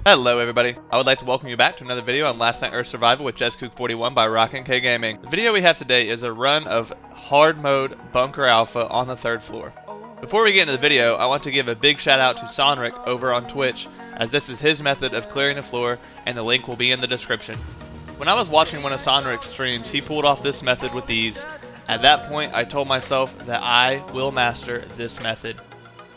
Hello everybody, I would like to welcome you back to another video on Last Night Earth Survival with JessCook41 by Rockin' K Gaming. The video we have today is a run of hard mode bunker alpha on the 3rd floor. Before we get into the video, I want to give a big shout out to Sonric over on Twitch, as this is his method of clearing the floor and the link will be in the description. When I was watching one of Sonric's streams, he pulled off this method with ease. At that point, I told myself that I will master this method.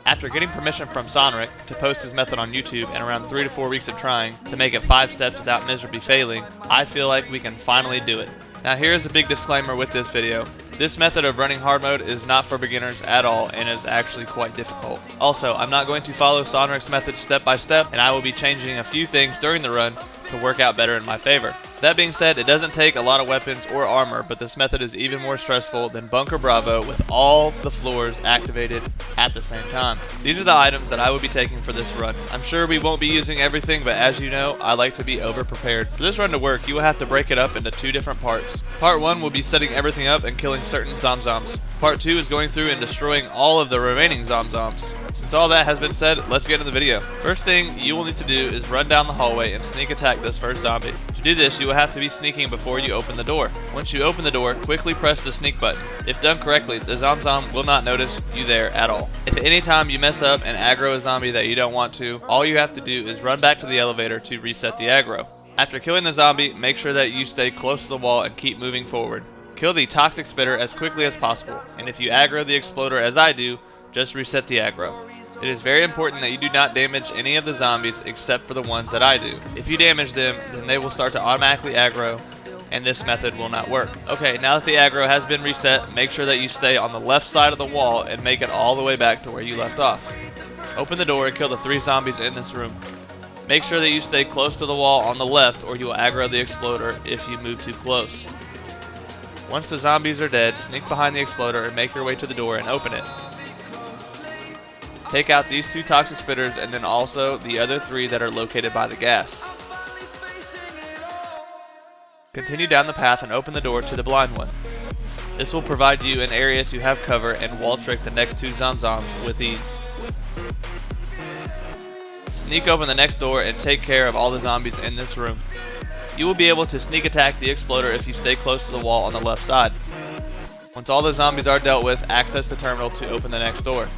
After getting permission from Sonric to post his method on YouTube and around 3 to 4 weeks of trying to make it 5 steps without miserably failing, I feel like we can finally do it. Now here is a big disclaimer with this video. This method of running hard mode is not for beginners at all and is actually quite difficult. Also, I'm not going to follow Sonric's method step by step, and I will be changing a few things during the run to work out better in my favor. That being said, it doesn't take a lot of weapons or armor, but this method is even more stressful than Bunker Bravo with all the floors activated at the same time. These are the items that I will be taking for this run. I'm sure we won't be using everything, but as you know, I like to be over prepared. For this run to work, you will have to break it up into 2 different parts. Part 1 will be setting everything up and killing certain zomzoms. Part 2 is going through and destroying all of the remaining zomzoms. Since all that has been said, let's get into the video. First thing you will need to do is run down the hallway and sneak attack this first zombie. To do this, you will have to be sneaking before you open the door. Once you open the door, quickly press the sneak button. If done correctly, the zomzom will not notice you there at all. If at any time you mess up and aggro a zombie that you don't want to, all you have to do is run back to the elevator to reset the aggro. After killing the zombie, make sure that you stay close to the wall and keep moving forward. Kill the toxic spitter as quickly as possible, and if you aggro the exploder as I do, just reset the aggro. It is very important that you do not damage any of the zombies except for the ones that I do. If you damage them, then they will start to automatically aggro, and this method will not work. Okay, now that the aggro has been reset, make sure that you stay on the left side of the wall and make it all the way back to where you left off. Open the door and kill the 3 zombies in this room. Make sure that you stay close to the wall on the left or you will aggro the exploder if you move too close. Once the zombies are dead, sneak behind the exploder and make your way to the door and open it. Take out these 2 toxic spitters and then also the other 3 that are located by the gas. Continue down the path and open the door to the blind one. This will provide you an area to have cover and wall trick the next 2 zomzoms with ease. Sneak open the next door and take care of all the zombies in this room. You will be able to sneak attack the exploder if you stay close to the wall on the left side. Once all the zombies are dealt with, access the terminal to open the next door.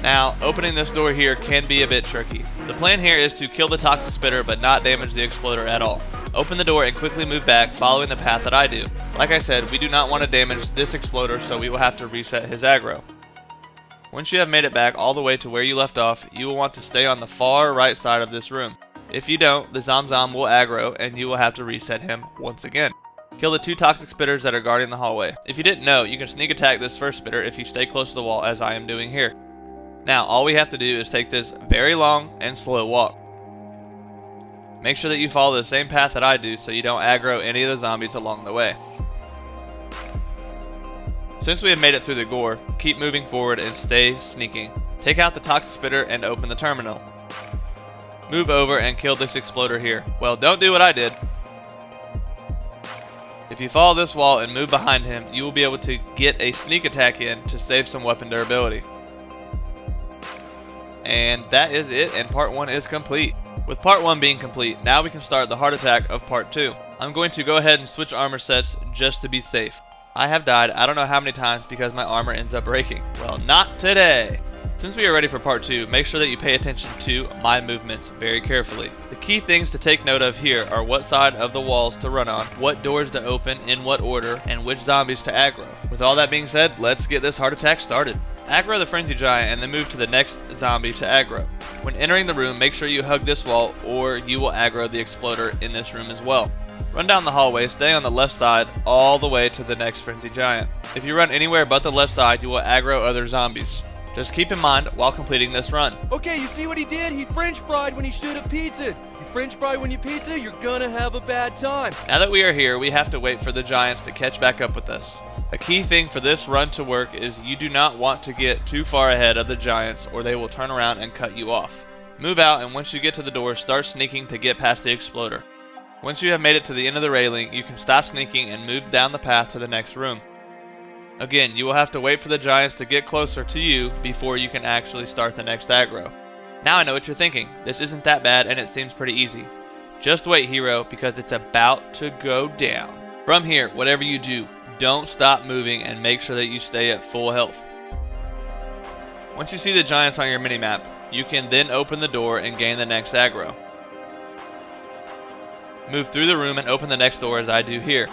Now, opening this door here can be a bit tricky. The plan here is to kill the toxic spitter but not damage the exploder at all. Open the door and quickly move back following the path that I do. Like I said, we do not want to damage this exploder, so we will have to reset his aggro. Once you have made it back all the way to where you left off, you will want to stay on the far right side of this room. If you don't, the zomzom will aggro and you will have to reset him once again. Kill the 2 toxic spitters that are guarding the hallway. If you didn't know, you can sneak attack this first spitter if you stay close to the wall as I am doing here. Now, all we have to do is take this very long and slow walk. Make sure that you follow the same path that I do so you don't aggro any of the zombies along the way. Since we have made it through the gore, keep moving forward and stay sneaking. Take out the toxic spitter and open the terminal. Move over and kill this exploder here. Well, don't do what I did. If you follow this wall and move behind him, you will be able to get a sneak attack in to save some weapon durability. And that is it, and part 1 is complete. With part 1 being complete, now we can start the heart attack of part 2. I'm going to go ahead and switch armor sets just to be safe. I have died I don't know how many times because my armor ends up breaking. Well, not today. Since we are ready for part 2, make sure that you pay attention to my movements very carefully. The key things to take note of here are what side of the walls to run on, what doors to open, in what order, and which zombies to aggro. With all that being said, let's get this heart attack started. Aggro the frenzy giant and then move to the next zombie to aggro. When entering the room, make sure you hug this wall or you will aggro the exploder in this room as well. Run down the hallway, stay on the left side all the way to the next frenzy giant. If you run anywhere but the left side, you will aggro other zombies. Just keep in mind while completing this run. Okay, you see what he did? He French fried when he should have pizza. You French fry when you pizza, you're gonna have a bad time. Now that we are here, we have to wait for the giants to catch back up with us. A key thing for this run to work is you do not want to get too far ahead of the giants or they will turn around and cut you off. Move out, and once you get to the door, start sneaking to get past the exploder. Once you have made it to the end of the railing, you can stop sneaking and move down the path to the next room. Again, you will have to wait for the giants to get closer to you before you can actually start the next aggro. Now I know what you're thinking. This isn't that bad and it seems pretty easy. Just wait, hero, because it's about to go down. From here, whatever you do, don't stop moving and make sure that you stay at full health. Once you see the giants on your minimap, you can then open the door and gain the next aggro. Move through the room and open the next door as I do here.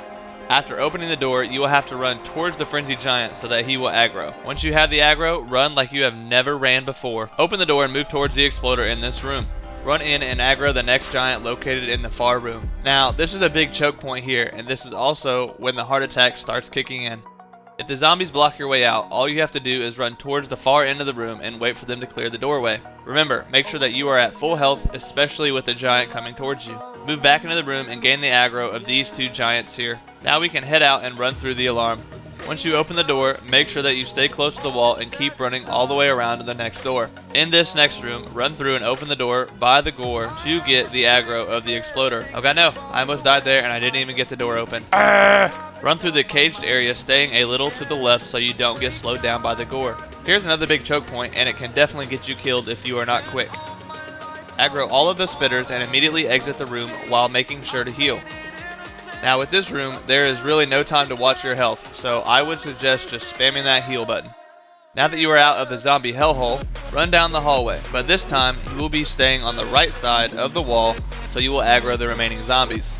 After opening the door, you will have to run towards the frenzied giant so that he will aggro. Once you have the aggro, run like you have never ran before. Open the door and move towards the exploder in this room. Run in and aggro the next giant located in the far room. Now, this is a big choke point here, and this is also when the heart attack starts kicking in. If the zombies block your way out, all you have to do is run towards the far end of the room and wait for them to clear the doorway. Remember, make sure that you are at full health, especially with the giant coming towards you. Move back into the room and gain the aggro of these two giants here. Now we can head out and run through the alarm. Once you open the door, make sure that you stay close to the wall and keep running all the way around to the next door. In this next room, run through and open the door by the gore to get the aggro of the exploder. Okay, no, I almost died there and I didn't even get the door open. Run through the caged area, staying a little to the left so you don't get slowed down by the gore. Here's another big choke point, and it can definitely get you killed if you are not quick. Aggro all of the spitters and immediately exit the room while making sure to heal. Now with this room, there is really no time to watch your health, so I would suggest just spamming that heal button. Now that you are out of the zombie hellhole, run down the hallway, but this time you will be staying on the right side of the wall so you will aggro the remaining zombies.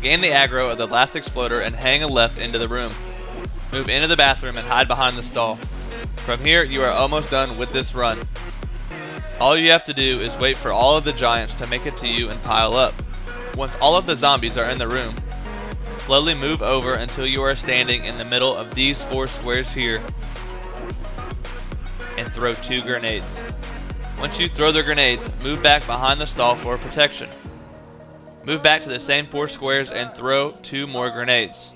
Gain the aggro of the last exploder and hang a left into the room. Move into the bathroom and hide behind the stall. From here, you are almost done with this run. All you have to do is wait for all of the giants to make it to you and pile up. Once all of the zombies are in the room, slowly move over until you are standing in the middle of these 4 squares here and throw 2 grenades. Once you throw the grenades, move back behind the stall for protection. Move back to the same 4 squares and throw 2 more grenades.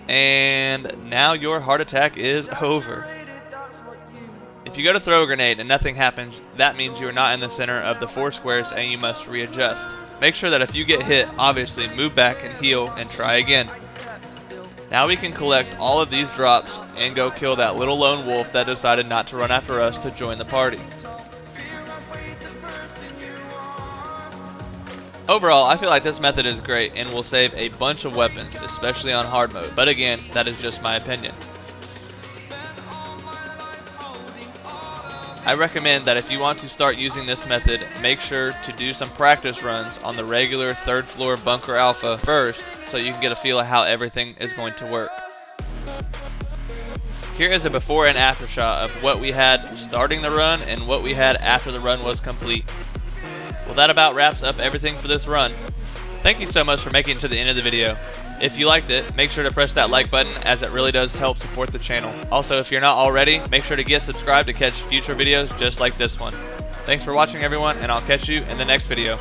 And now your heart attack is over. If you go to throw a grenade and nothing happens, that means you are not in the center of the 4 squares and you must readjust. Make sure that if you get hit, obviously move back and heal and try again. Now we can collect all of these drops and go kill that little lone wolf that decided not to run after us to join the party. Overall, I feel like this method is great and will save a bunch of weapons, especially on hard mode, but again, that is just my opinion. I recommend that if you want to start using this method, make sure to do some practice runs on the regular 3rd floor bunker alpha first so you can get a feel of how everything is going to work. Here is a before and after shot of what we had starting the run and what we had after the run was complete. Well, that about wraps up everything for this run. Thank you so much for making it to the end of the video. If you liked it, make sure to press that like button as it really does help support the channel. Also, if you're not already, make sure to get subscribed to catch future videos just like this one. Thanks for watching everyone, and I'll catch you in the next video.